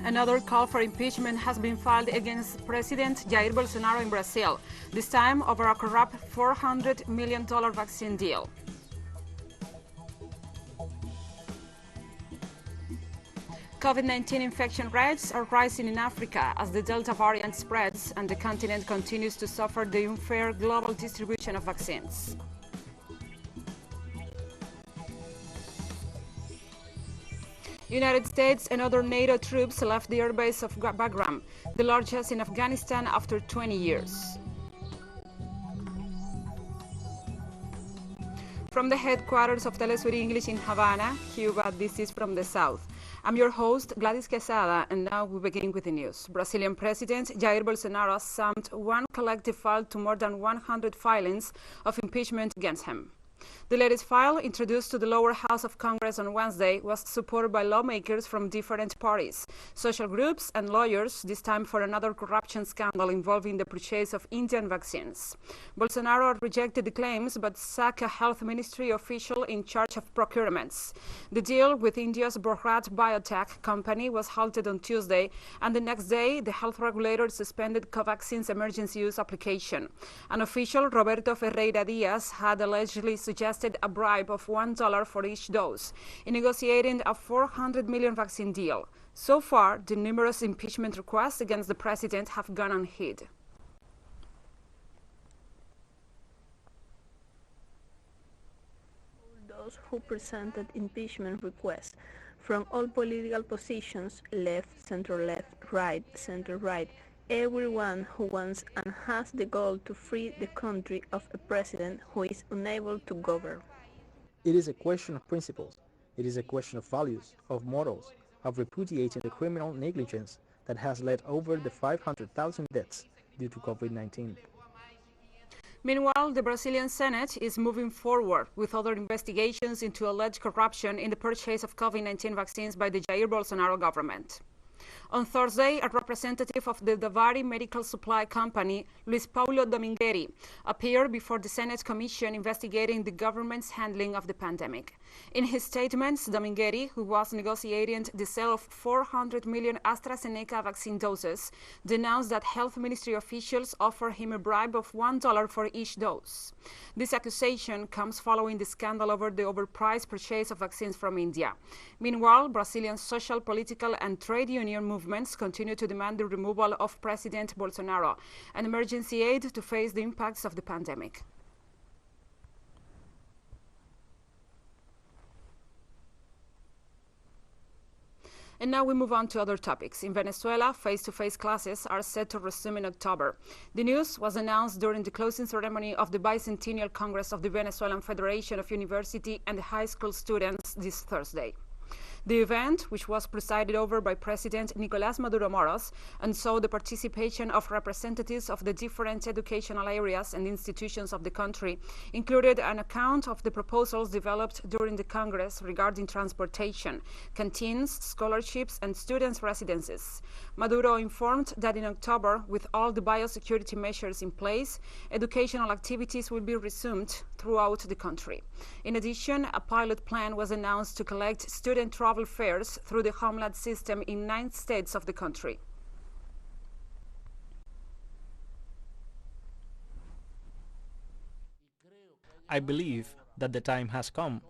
Another call for impeachment has been filed against President Jair Bolsonaro in Brazil, this time over a corrupt $400 million vaccine deal. COVID-19 infection rates are rising in Africa as the Delta variant spreads and the continent continues to suffer the unfair global distribution of vaccines. United States and other NATO troops left the airbase of Bagram, the largest in Afghanistan after 20 years. From the headquarters of TeleSUR English in Havana, Cuba, this is From the South. I'm your host, Gladys Quesada, and now we begin with the news. Brazilian President Jair Bolsonaro summed one collective file to more than 100 filings of impeachment against him. The latest file, introduced to the lower house of Congress on Wednesday, was supported by lawmakers from different parties, social groups and lawyers, this time for another corruption scandal involving the purchase of Indian vaccines. Bolsonaro rejected the claims but sacked a health ministry official in charge of procurements. The deal with India's Bharat Biotech company was halted on Tuesday, and the next day the health regulator suspended Covaxin's emergency use application. An official, Roberto Ferreira Diaz, had allegedly suggested a bribe of $1 for each dose in negotiating a $400 million vaccine deal. So far, the numerous impeachment requests against the president have gone unheeded. Those who presented impeachment requests from all political positions, left, center-left, right, center-right, everyone who wants and has the goal to free the country of a president who is unable to govern. It is a question of principles. It is a question of values, of morals, of repudiating the criminal negligence that has led over the 500,000 deaths due to COVID-19. Meanwhile, the Brazilian Senate is moving forward with other investigations into alleged corruption in the purchase of COVID-19 vaccines by the Jair Bolsonaro government. On Thursday, a representative of the Davari Medical Supply Company, Luis Paulo Domingueri, appeared before the Senate Commission investigating the government's handling of the pandemic. In his statements, Domingueri, who was negotiating the sale of 400 million AstraZeneca vaccine doses, denounced that health ministry officials offered him a bribe of $1 for each dose. This accusation comes following the scandal over the overpriced purchase of vaccines from India. Meanwhile, Brazilian social, political, and trade union movements continue to demand the removal of President Bolsonaro and emergency aid to face the impacts of the pandemic. And now we move on to other topics. In Venezuela, face-to-face classes are set to resume in October. The news was announced during the closing ceremony of the Bicentennial Congress of the Venezuelan Federation of University and High School Students this Thursday. The event, which was presided over by President Nicolás Maduro Moros and saw the participation of representatives of the different educational areas and institutions of the country, included an account of the proposals developed during the Congress regarding transportation, canteens, scholarships, and students' residences. Maduro informed that in October, with all the biosecurity measures in place, educational activities will be resumed throughout the country. In addition, a pilot plan was announced to collect student travel fares through the Homeland system in 9 states of the country. I believe that the time has come,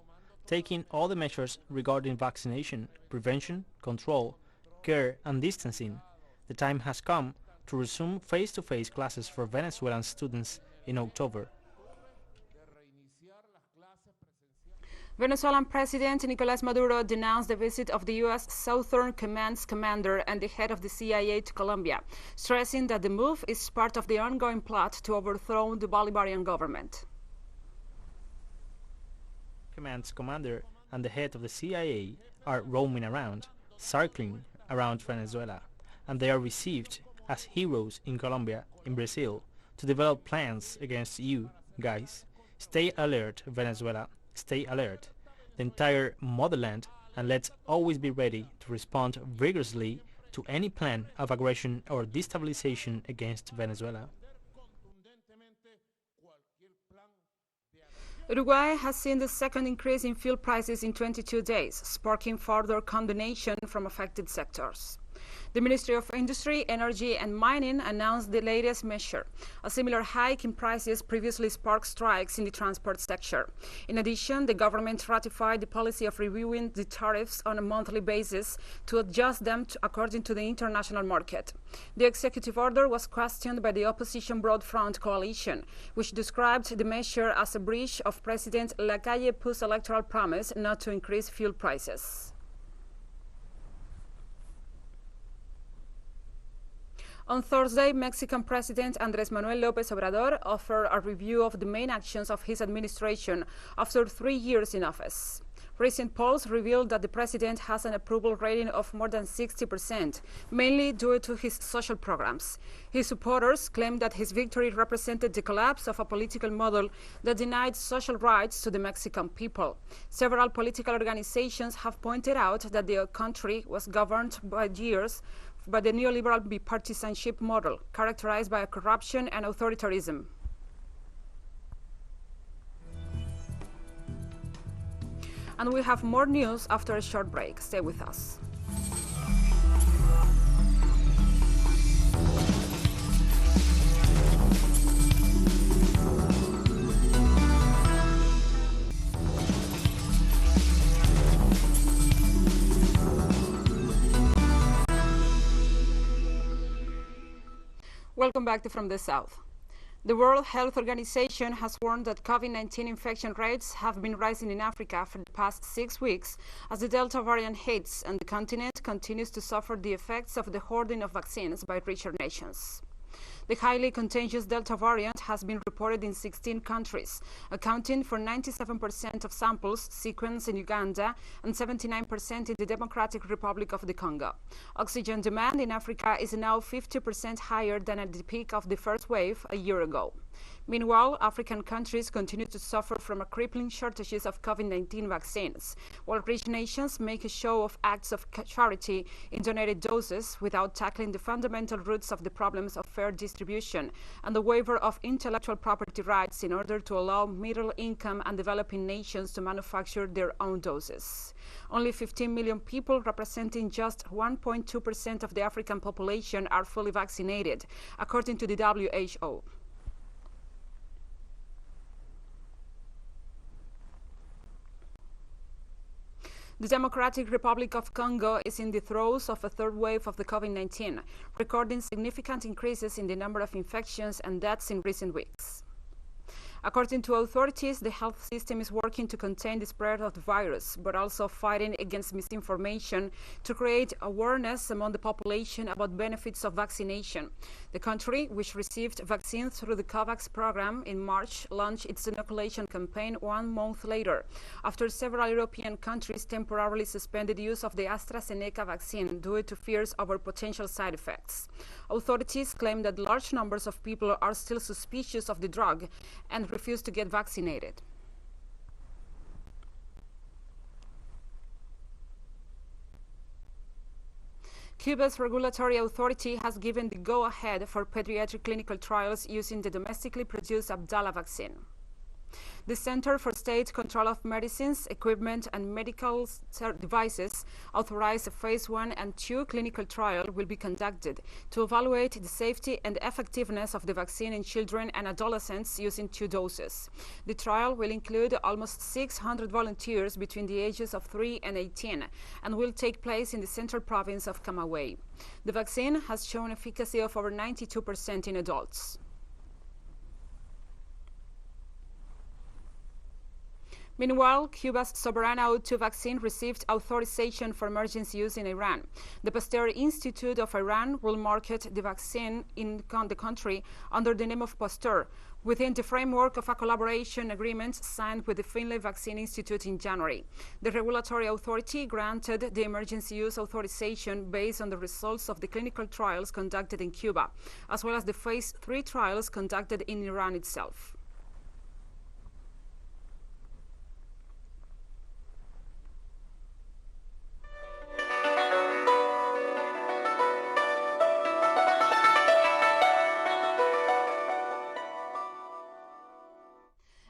taking all the measures regarding vaccination, prevention, control, care and distancing. The time has come to resume face-to-face classes for Venezuelan students in October. Venezuelan President Nicolás Maduro denounced the visit of the U.S. Southern Command's commander and the head of the CIA to Colombia, stressing that the move is part of the ongoing plot to overthrow the Bolivarian government. Command's commander and the head of the CIA are roaming around, circling around Venezuela, and they are received as heroes in Colombia, in Brazil, to develop plans against you, guys. Stay alert, Venezuela. Stay alert, the entire motherland, and let's always be ready to respond vigorously to any plan of aggression or destabilization against Venezuela. Uruguay has seen the second increase in fuel prices in 22 days, sparking further condemnation from affected sectors. The Ministry of Industry, Energy and Mining announced the latest measure. A similar hike in prices previously sparked strikes in the transport sector. In addition, the government ratified the policy of reviewing the tariffs on a monthly basis to adjust them according to the international market. The executive order was questioned by the opposition Broad Front coalition, which described the measure as a breach of President Lacalle Pou's electoral promise not to increase fuel prices. On Thursday, Mexican President Andrés Manuel López Obrador offered a review of the main actions of his administration after 3 years in office. Recent polls revealed that the president has an approval rating of more than 60%, mainly due to his social programs. His supporters claim that his victory represented the collapse of a political model that denied social rights to the Mexican people. Several political organizations have pointed out that the country was governed by years by the neoliberal bipartisanship model, characterized by corruption and authoritarianism. And we have more news after a short break. Stay with us. Welcome back to From the South. The World Health Organization has warned that COVID-19 infection rates have been rising in Africa for the past 6 weeks as the Delta variant hits and the continent continues to suffer the effects of the hoarding of vaccines by richer nations. The highly contagious Delta variant has been reported in 16 countries, accounting for 97% of samples sequenced in Uganda and 79% in the Democratic Republic of the Congo. Oxygen demand in Africa is now 50% higher than at the peak of the first wave a year ago. Meanwhile, African countries continue to suffer from a crippling shortages of COVID-19 vaccines, while rich nations make a show of acts of charity in donated doses without tackling the fundamental roots of the problems of fair distribution and the waiver of intellectual property rights in order to allow middle-income and developing nations to manufacture their own doses. Only 15 million people, representing just 1.2% of the African population, are fully vaccinated, according to the WHO. The Democratic Republic of Congo is in the throes of a third wave of the COVID-19, recording significant increases in the number of infections and deaths in recent weeks. According to authorities, the health system is working to contain the spread of the virus, but also fighting against misinformation to create awareness among the population about benefits of vaccination. The country, which received vaccines through the COVAX program in March, launched its inoculation campaign 1 month later, after several European countries temporarily suspended use of the AstraZeneca vaccine due to fears over potential side effects. Authorities claim that large numbers of people are still suspicious of the drug and refuse to get vaccinated. Cuba's regulatory authority has given the go-ahead for pediatric clinical trials using the domestically produced Abdala vaccine. The Center for State Control of Medicines, Equipment and Medical Devices authorized a Phase 1 and 2 clinical trial will be conducted to evaluate the safety and effectiveness of the vaccine in children and adolescents using 2 doses. The trial will include almost 600 volunteers between the ages of 3 and 18 and will take place in the central province of Camagüey. The vaccine has shown efficacy of over 92% in adults. Meanwhile, Cuba's Soberana 2 vaccine received authorization for emergency use in Iran. The Pasteur Institute of Iran will market the vaccine in the country under the name of Pasteur, within the framework of a collaboration agreement signed with the Finlay Vaccine Institute in January. The regulatory authority granted the emergency use authorization based on the results of the clinical trials conducted in Cuba, as well as the Phase 3 trials conducted in Iran itself.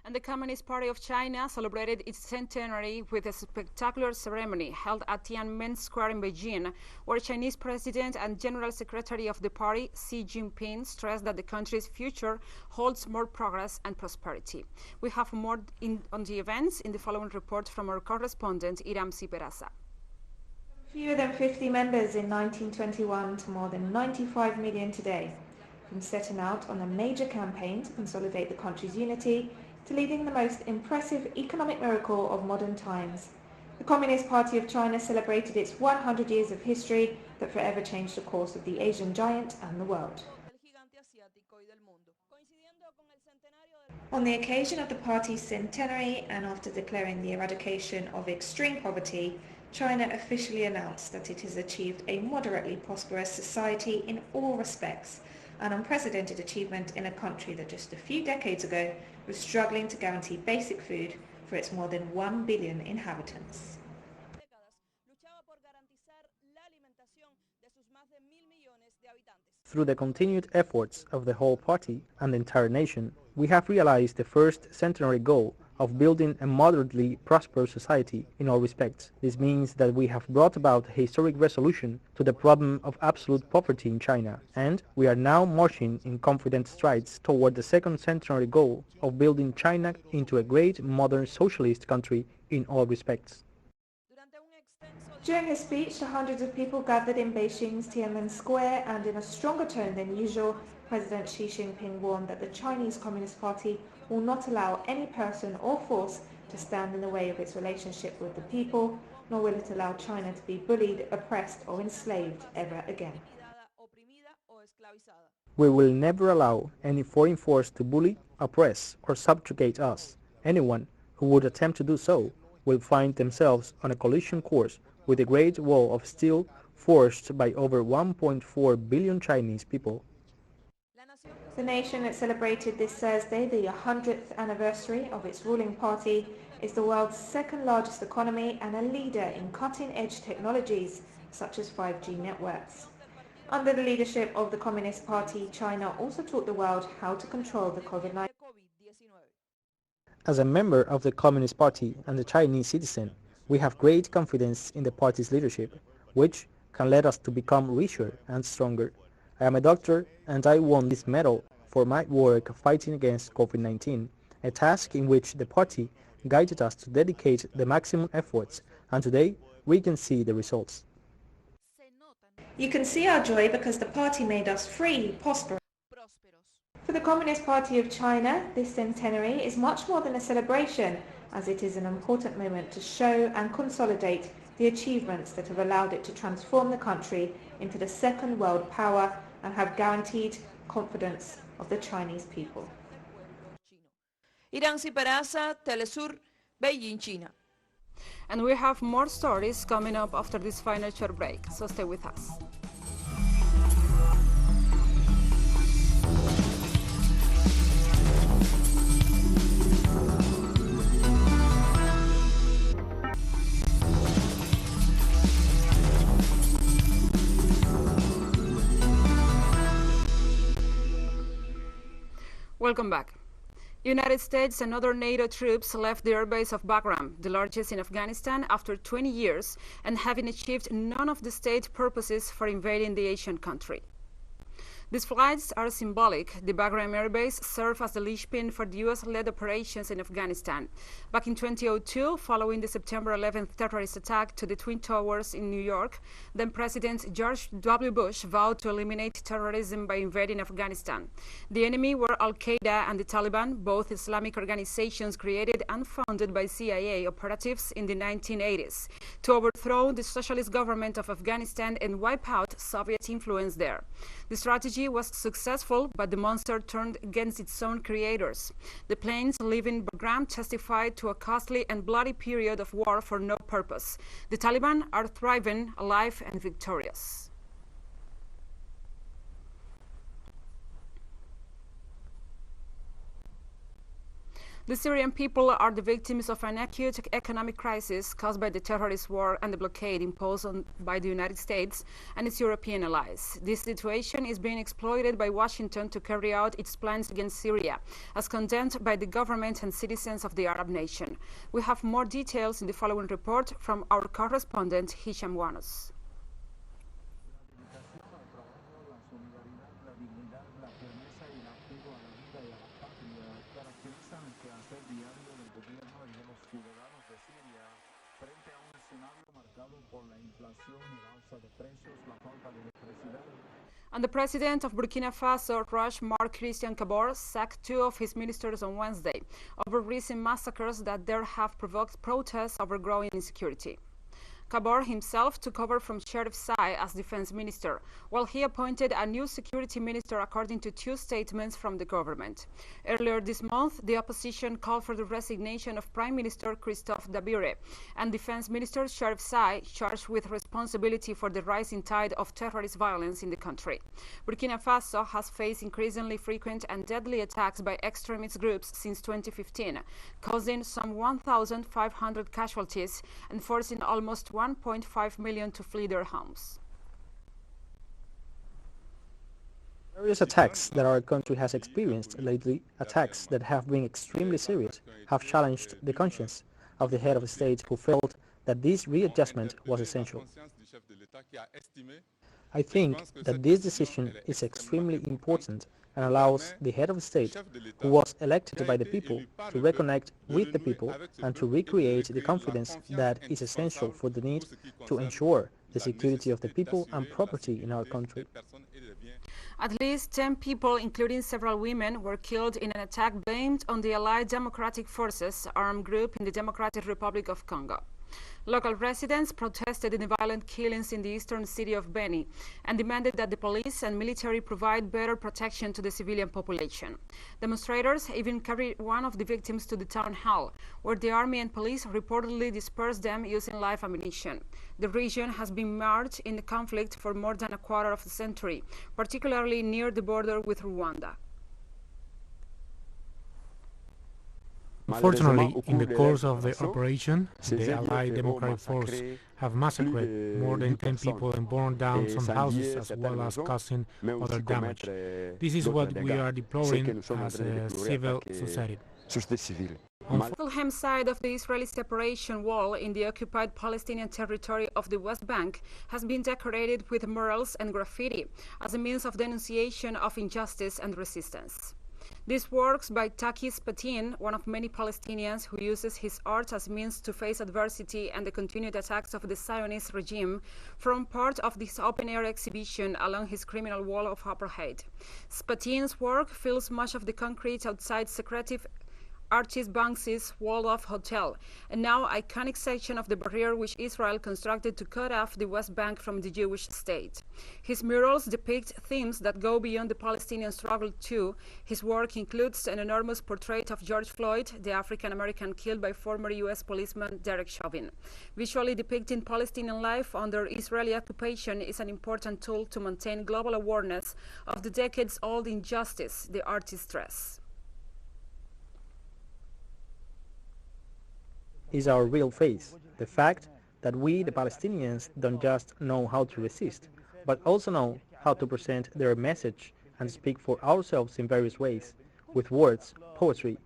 And the Communist Party of China celebrated its centenary with a spectacular ceremony held at Tiananmen Square in Beijing, where Chinese President and General Secretary of the party, Xi Jinping, stressed that the country's future holds more progress and prosperity. We have more on the events in the following report from our correspondent, Iramsi Peraza. Fewer than 50 members in 1921 to more than 95 million today. From setting out on a major campaign to consolidate the country's unity, to leading the most impressive economic miracle of modern times. The Communist Party of China celebrated its 100 years of history that forever changed the course of the Asian giant and the world. On the occasion of the party's centenary and after declaring the eradication of extreme poverty, China officially announced that it has achieved a moderately prosperous society in all respects, an unprecedented achievement in a country that just a few decades ago was struggling to guarantee basic food for its more than 1 billion inhabitants. Through the continued efforts of the whole party and the entire nation, we have realized the first centenary goal of building a moderately prosperous society in all respects. This means that we have brought about a historic resolution to the problem of absolute poverty in China, and we are now marching in confident strides toward the second centenary goal of building China into a great modern socialist country in all respects. During his speech, hundreds of people gathered in Beijing's Tiananmen Square, and in a stronger tone than usual, President Xi Jinping warned that the Chinese Communist Party will not allow any person or force to stand in the way of its relationship with the people, nor will it allow China to be bullied, oppressed or enslaved ever again. We will never allow any foreign force to bully, oppress or subjugate us. Anyone who would attempt to do so will find themselves on a collision course with the Great Wall of Steel forged by over 1.4 billion Chinese people. The nation that celebrated this Thursday the 100th anniversary of its ruling party is the world's second largest economy and a leader in cutting-edge technologies such as 5G networks. Under the leadership of the Communist Party, China also taught the world how to control the COVID-19. As a member of the Communist Party and a Chinese citizen, we have great confidence in the party's leadership, which can lead us to become richer and stronger. I am a doctor and I won this medal for my work fighting against COVID-19, a task in which the party guided us to dedicate the maximum efforts, and today we can see the results. You can see our joy because the party made us free, prosperous. For the Communist Party of China, this centenary is much more than a celebration, as it is an important moment to show and consolidate the achievements that have allowed it to transform the country into the second world power and have guaranteed confidence of the Chinese people. Iramsi Peraza, TeleSUR, Beijing, China. And we have more stories coming up after this final short break, so stay with us. Welcome back. United States and other NATO troops left the airbase of Bagram, the largest in Afghanistan, after 20 years and having achieved none of the state purposes for invading the Asian country. These flights are symbolic. The Bagram airbase served as the linchpin for the U.S.-led operations in Afghanistan. Back in 2002, following the September 11th terrorist attack to the Twin Towers in New York, then President George W. Bush vowed to eliminate terrorism by invading Afghanistan. The enemy were Al-Qaeda and the Taliban, both Islamic organizations created and funded by CIA operatives in the 1980s, to overthrow the socialist government of Afghanistan and wipe out Soviet influence there. The strategy was successful, but the monster turned against its own creators. The planes leaving Bagram testified to a costly and bloody period of war for no purpose. The Taliban are thriving, alive and victorious. The Syrian people are the victims of an acute economic crisis caused by the terrorist war and the blockade imposed by the United States and its European allies. This situation is being exploited by Washington to carry out its plans against Syria, as condemned by the government and citizens of the Arab nation. We have more details in the following report from our correspondent Hisham Wanos. And the president of Burkina Faso, Roch Marc Christian Kabore, sacked 2 of his ministers on Wednesday over recent massacres that there have provoked protests over growing insecurity. Kabore himself took over from Sheriff Sai as defense minister, while he appointed a new security minister according to 2 statements from the government. Earlier this month, the opposition called for the resignation of Prime Minister Christophe Dabire and Defense Minister Sheriff Sai, charged with responsibility for the rising tide of terrorist violence in the country. Burkina Faso has faced increasingly frequent and deadly attacks by extremist groups since 2015, causing some 1,500 casualties and forcing almost 1.5 million to flee their homes. Various attacks that our country has experienced lately, attacks that have been extremely serious, have challenged the conscience of the head of state who felt that this readjustment was essential. I think that this decision is extremely important and allows the head of state, who was elected by the people, to reconnect with the people and to recreate the confidence that is essential for the need to ensure the security of the people and property in our country. At least 10 people, including several women, were killed in an attack blamed on the Allied Democratic Forces armed group in the Democratic Republic of Congo. Local residents protested in the violent killings in the eastern city of Beni and demanded that the police and military provide better protection to the civilian population. Demonstrators even carried one of the victims to the town hall, where the army and police reportedly dispersed them using live ammunition. The region has been marred in the conflict for more than a quarter of a century, particularly near the border with Rwanda. Unfortunately, in the course of the operation, the Allied Democratic Force have massacred more than 10 people and burned down some houses as well as causing other damage. This is what we are deploring as a civil society. On the Fulham side of the Israeli separation wall in the occupied Palestinian territory of the West Bank has been decorated with murals and graffiti as a means of denunciation of injustice and resistance. These works by Taki Spatin, one of many Palestinians who uses his art as means to face adversity and the continued attacks of the Zionist regime, form part of this open-air exhibition along his criminal wall of apartheid. Spatin's work fills much of the concrete outside secretive artist Banksy's walled-off hotel, a now iconic section of the barrier which Israel constructed to cut off the West Bank from the Jewish state. His murals depict themes that go beyond the Palestinian struggle too. His work includes an enormous portrait of George Floyd, the African-American killed by former U.S. policeman Derek Chauvin. Visually depicting Palestinian life under Israeli occupation is an important tool to maintain global awareness of the decades-old injustice, the artist stress. Is our real face, the fact that we, the Palestinians, don't just know how to resist, but also know how to present their message and speak for ourselves in various ways, with words, poetry,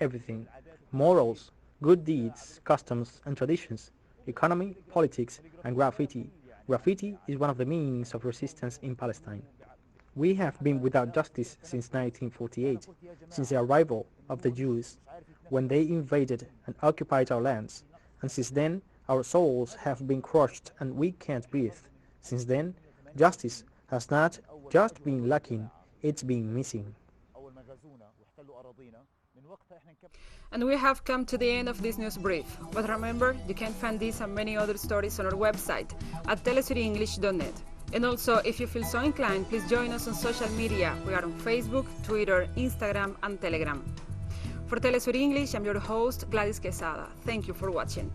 everything, morals, good deeds, customs and traditions, economy, politics, and graffiti. Graffiti is one of the means of resistance in Palestine. We have been without justice since 1948, since the arrival of the Jews, when they invaded and occupied our lands, and since then our souls have been crushed and we can't breathe. Since then, justice has not just been lacking, it's been missing. And we have come to the end of this news brief. But remember, you can find these and many other stories on our website at telesurenglish.net. And also, if you feel so inclined, please join us on social media. We are on Facebook, Twitter, Instagram, and Telegram. For TeleSUR English, I'm your host, Gladys Quesada. Thank you for watching.